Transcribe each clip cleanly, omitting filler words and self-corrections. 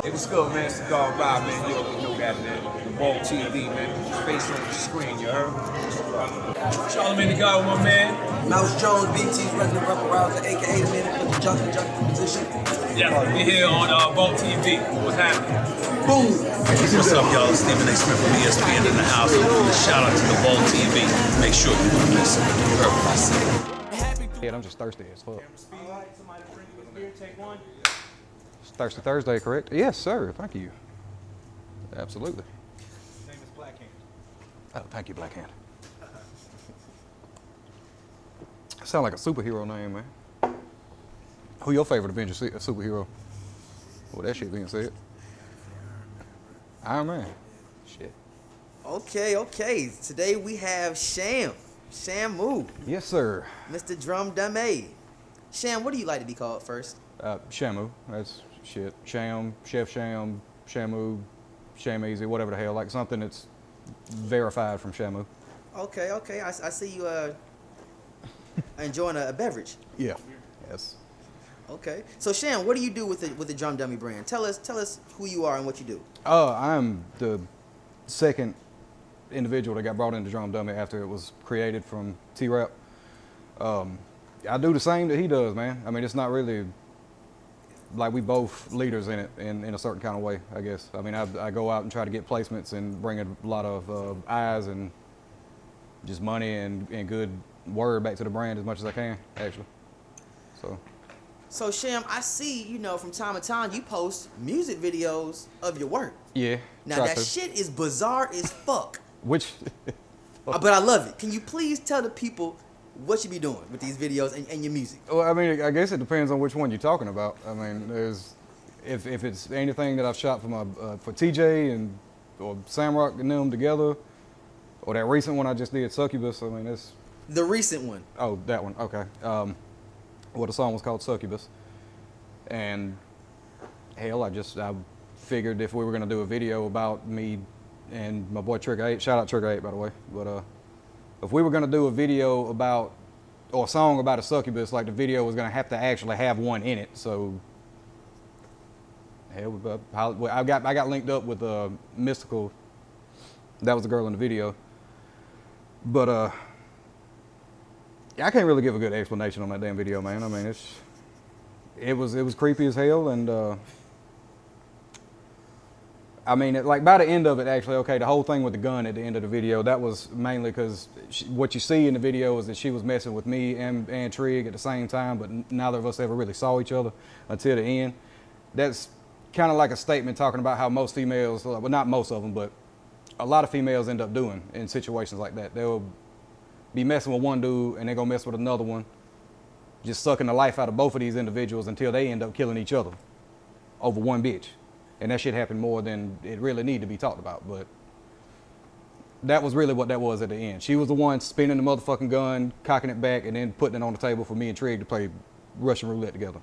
Hey, what's good, man? It's the Dog Rob, man. You already know that, man. The Ball TV, man. Face on the screen, you heard? Charlamagne the God, my man. Mouse Jones, BT's resident rebel rouser, aka the man that put the jungle position. Yeah, we here on Ball TV. What's happening? Boom! What's up, y'all? Stephen A. Smith from ESPN in the house. Shout out to the Ball TV. Make sure you listen. You heard what I said. Yeah, I'm just thirsty as fuck. Alright, somebody bring you a beer, take one. It's Thirsty Thursday, correct? Yes, sir. Thank you. Absolutely. His name is Black Hand. Oh, thank you, Black Hand. Sound like a superhero name, man. Who your favorite Avenger superhero? Well, that shit being said. Iron Man. Shit. Okay. Today we have Shamu, Yes, sir. Mr. Drumdummie. Sham, what do you like to be called first? Shamu. That's shit. Sham, Chef Sham, Shamu, Shameasy, whatever the hell. Like something that's verified from Shamu. Okay. I see you enjoying a beverage. Yeah. Yes. Okay. So Sham, what do you do with the Drumdummie brand? Tell us who you are and what you do. I'm the second individual that got brought into Drumdummie after it was created from T-Rap. I do the same that he does, man. I mean, it's not really like we both leaders in it in a certain kind of way, I guess. I mean, I go out and try to get placements and bring a lot of eyes and just money and good word back to the brand as much as I can, actually. So Sham, I see, from time to time you post music videos of your work. Yeah. Now that shit is bizarre as fuck. Which? But I love it. Can you please tell the people what you be doing with these videos and your music? Well, I mean, I guess it depends on which one you're talking about. I mean, if it's anything that I've shot for TJ or Samrock and them together, or that recent one I just did, Succubus. I mean, it's the recent one. Oh, that one. Okay. Well, the song was called Succubus, and hell, I figured if we were gonna do a video about me and my boy Trigger 8, shout out Trigger 8 by the way, but if we were gonna do a video about or a song about a succubus, like the video was gonna have to actually have one in it. So hell, I got linked up with Mystical. That was the girl in the video, but I can't really give a good explanation on that damn video, man. I mean, it was creepy as hell, and I mean, like by the end of it, actually, okay, the whole thing with the gun at the end of the video, that was mainly because what you see in the video is that she was messing with me and Trig at the same time, but neither of us ever really saw each other until the end. That's kind of like a statement talking about how most females, well, not most of them, but a lot of females end up doing in situations like that. They'll be messing with one dude and they're gonna mess with another one, just sucking the life out of both of these individuals until they end up killing each other over one bitch. And that shit happened more than it really needed to be talked about, but that was really what that was at the end. She was the one spinning the motherfucking gun, cocking it back, and then putting it on the table for me and Trig to play Russian roulette together.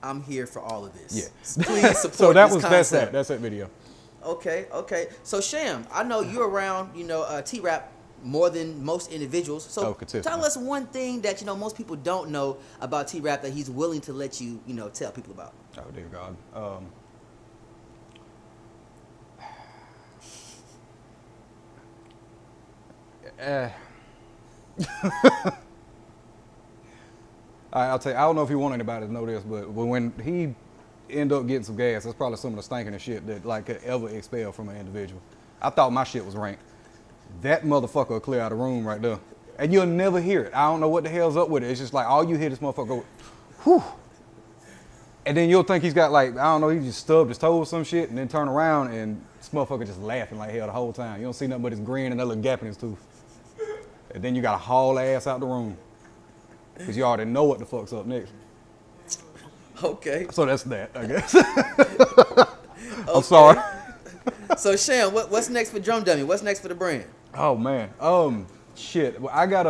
I'm here for all of this. Yeah. Please support So this concept. that's that video. Okay. So Sham, I know you're around, T-Rap more than most individuals. So tell us one thing that most people don't know about T-Rap that he's willing to let you tell people about. Oh dear God. I'll tell you, I don't know if you want anybody to know this, but when he ended up getting some gas, that's probably some of the stinkingest shit that could ever expel from an individual. I thought my shit was rank. That motherfucker will clear out of the room right there. And you'll never hear it. I don't know what the hell's up with it. It's just like all you hear this motherfucker go, whew. And then you'll think he's got I don't know, he just stubbed his toe or some shit and then turn around and this motherfucker just laughing like hell the whole time. You don't see nothing but his grin and that little gap in his tooth. And then you gotta haul ass out the room. Cause you already know what the fuck's up next. Okay. So that's that, I guess. I'm sorry. So Sham, what's next for Drumdummie? What's next for the brand? Oh man, shit. Well, I got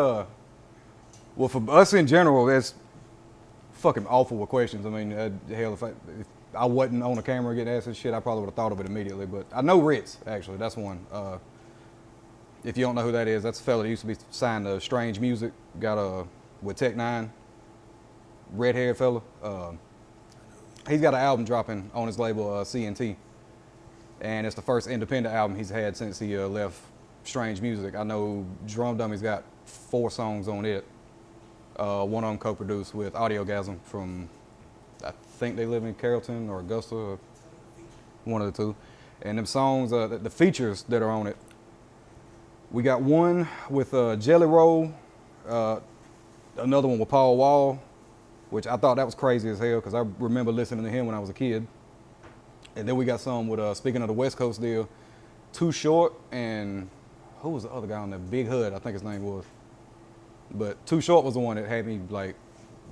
well, for us in general, that's fucking awful with questions. I mean, hell, if I wasn't on the camera getting asked this shit, I probably would have thought of it immediately. But I know Ritz, actually, that's one. If you don't know who that is, that's a fella that used to be signed to Strange Music. Got with Tech 9, red-haired fella. He's got an album dropping on his label, CNT. And it's the first independent album he's had since he left Strange Music. I know Drumdummie's got 4 songs on it. One of them co-produced with Audiogasm from, I think they live in Carrollton or Augusta, or one of the two. And them songs, the features that are on it, we got one with Jelly Roll, another one with Paul Wall, which I thought that was crazy as hell because I remember listening to him when I was a kid. And then we got some with, speaking of the West Coast deal, Too Short and who was the other guy on there? Big Hood, I think his name was. But Too Short was the one that had me like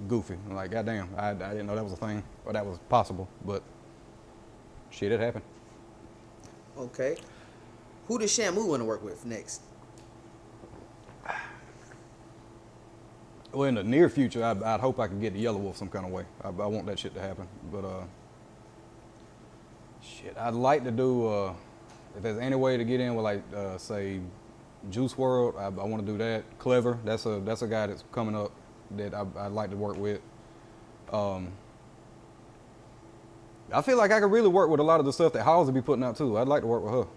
goofy. I'm like, goddamn, I didn't know that was a thing or that was possible, but shit, it happened. Okay. Who does Shamu want to work with next? Well, in the near future, I'd hope I could get the Yellow Wolf some kind of way. I want that shit to happen. But shit, I'd like to do, if there's any way to get in with like, say, Juice WRLD, I want to do that. Clever, that's a guy that's coming up that I'd like to work with. I feel like I could really work with a lot of the stuff that Halls would be putting out too. I'd like to work with her.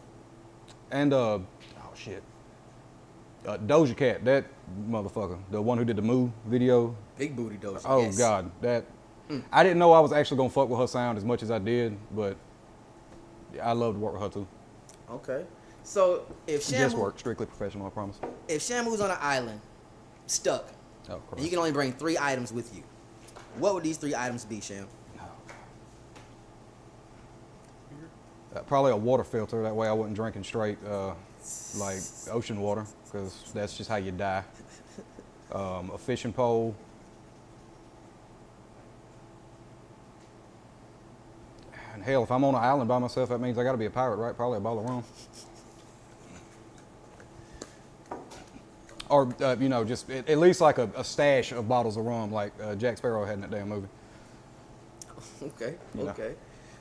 And oh shit, Doja Cat, that motherfucker, the one who did the Moo video. Big booty Doja. Oh yes. God, that I didn't know I was actually gonna fuck with her sound as much as I did, but I love to work with her too. Okay. So if Shamu, just work, strictly professional, I promise. If Shamu's on an island, stuck, and you can only bring 3 items with you, what would these 3 items be, Sham? Probably a water filter. That way I wasn't drinking straight like ocean water, because that's just how you die. A fishing pole. And hell, if I'm on an island by myself, that means I got to be a pirate, right? Probably a bottle of rum. Or, you know, just at least like a stash of bottles of rum like Jack Sparrow had in that damn movie. Okay, You okay.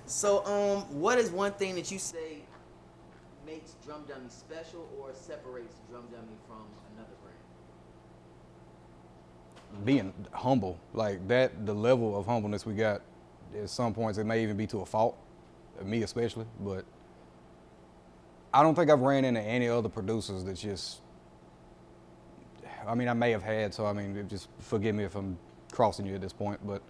So, what is one thing that you say makes Drumdummie special or separates Drumdummie from another brand? Being humble, like that, the level of humbleness we got, at some points it may even be to a fault, me especially, but I don't think I've ran into any other producers that just, I mean, I may have had, so I mean, just forgive me if I'm crossing you at this point, but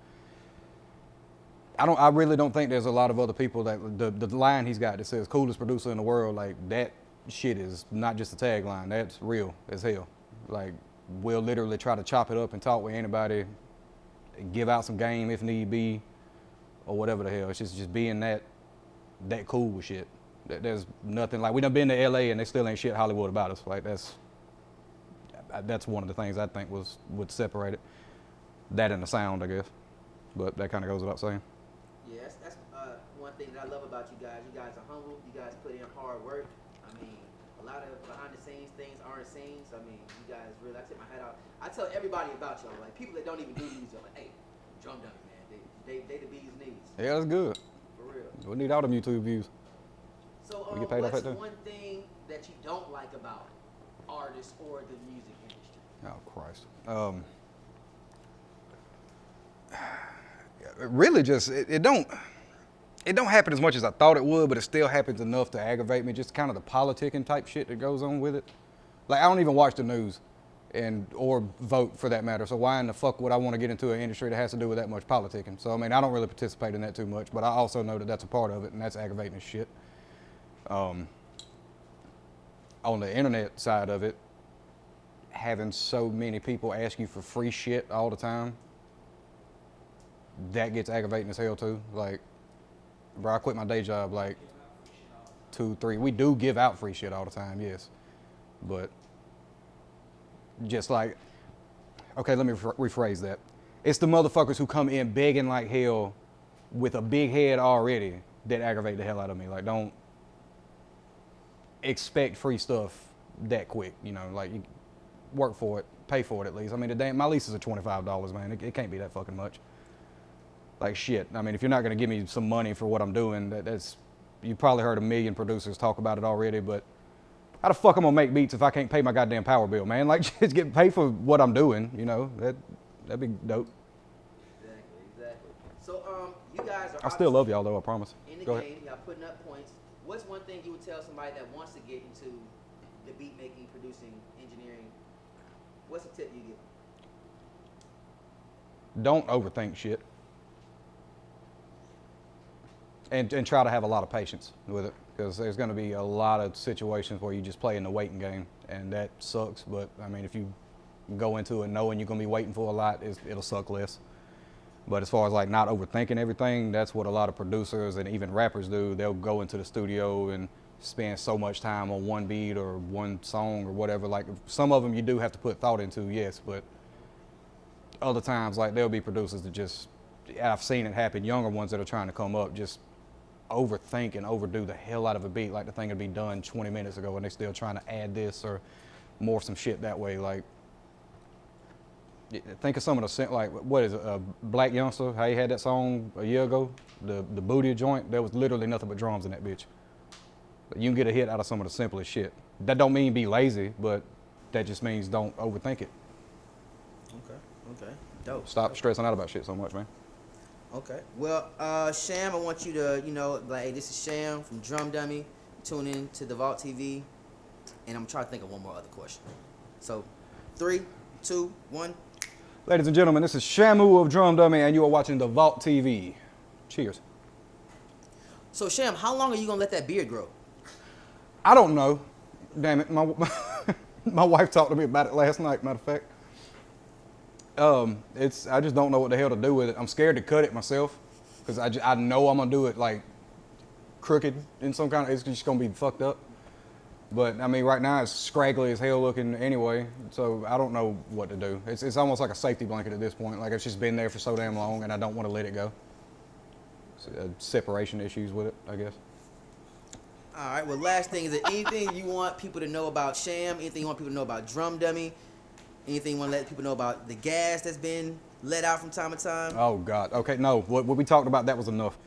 I really don't think there's a lot of other people that the line he's got that says coolest producer in the world, like that shit is not just a tagline, that's real as hell. Like, we'll literally try to chop it up and talk with anybody, give out some game if need be, or whatever the hell. It's just being that cool with shit. There's nothing, like we done been to LA and they still ain't shit Hollywood about us. Like that's one of the things I think would separate it. That and the sound, I guess. But that kind of goes without saying. Yeah, that's one thing that I love about you guys. You guys are humble. You guys put in hard work. I mean, a lot of behind the scenes things aren't seen. So, I mean, you guys really, I tip my hat out. I tell everybody about y'all. Like, people that don't even do music, like, hey, Drumdummie, man. They the bee's knees. Yeah, that's good. For real. We need all them YouTube views. So, We get paid off what's that too. one thing that you don't like about artists or the music industry? Oh, Christ. Really just, it don't happen as much as I thought it would, but it still happens enough to aggravate me. Just kind of the politicking type shit that goes on with it. Like, I don't even watch the news or vote for that matter. So why in the fuck would I want to get into an industry that has to do with that much politicking? So, I mean, I don't really participate in that too much, but I also know that that's a part of it, and that's aggravating as shit. On the internet side of it, having so many people ask you for free shit all the time, that gets aggravating as hell too. Like, bro, I quit my day job like 2, 3. We do give out free shit all the time, yes. But just like, okay, let me rephrase that. It's the motherfuckers who come in begging like hell with a big head already that aggravate the hell out of me. Like, don't expect free stuff that quick, you know, like you work for it, pay for it at least. I mean, my leases are $25, man. It can't be that fucking much. Like, shit. I mean, if you're not gonna give me some money for what I'm doing, that's, you probably heard a million producers talk about it already, but how the fuck I'm gonna make beats if I can't pay my goddamn power bill, man? Like, just get paid for what I'm doing, you know? That'd be dope. Exactly. So, You guys are I still love y'all though, I promise. in the Go game. ahead. Y'all putting up points. What's one thing you would tell somebody that wants to get into the beat making, producing, engineering? What's a tip you give them? Don't overthink shit. And try to have a lot of patience with it, because there's going to be a lot of situations where you just play in the waiting game, and that sucks. But I mean, if you go into it knowing you're going to be waiting for a lot, it'll suck less. But as far as like not overthinking everything, that's what a lot of producers and even rappers do. They'll go into the studio and spend so much time on one beat or one song or whatever. Like some of them you do have to put thought into, yes, but other times like there'll be producers that just, I've seen it happen, younger ones that are trying to come up, just overthink and overdo the hell out of a beat. Like the thing would be done 20 minutes ago and they're still trying to add this or morph some shit that way. Like, think of some of the, like, what is it, Black Youngster, how he had that song a year ago, the Booty joint, there was literally nothing but drums in that bitch. But you can get a hit out of some of the simplest shit. That don't mean be lazy, but that just means don't overthink it. Okay, dope. Stop stressing out about shit so much, man. Okay. Well, Sham, I want you to, like, hey, this is Sham from Drumdummie. Tune in to the Vault TV, and I'm trying to think of one more other question. So, 3, 2, 1. Ladies and gentlemen, this is Shamu of Drumdummie, and you are watching the Vault TV. Cheers. So, Sham, how long are you gonna let that beard grow? I don't know. Damn it, my wife talked to me about it last night. Matter of fact. I just don't know what the hell to do with it. I'm scared to cut it myself because I know I'm gonna do it like crooked in some kind of, it's just gonna be fucked up. But I mean, right now it's scraggly as hell looking anyway, so I don't know what to do. It's almost like a safety blanket at this point. Like it's just been there for so damn long and I don't want to let it go. Separation issues with it, I guess. All right, well, last thing, is there anything you want people to know about Sham? Anything you want people to know about Drumdummie? Anything you want to let people know about the gas that's been let out from time to time? Oh God, okay, no, what we talked about, that was enough.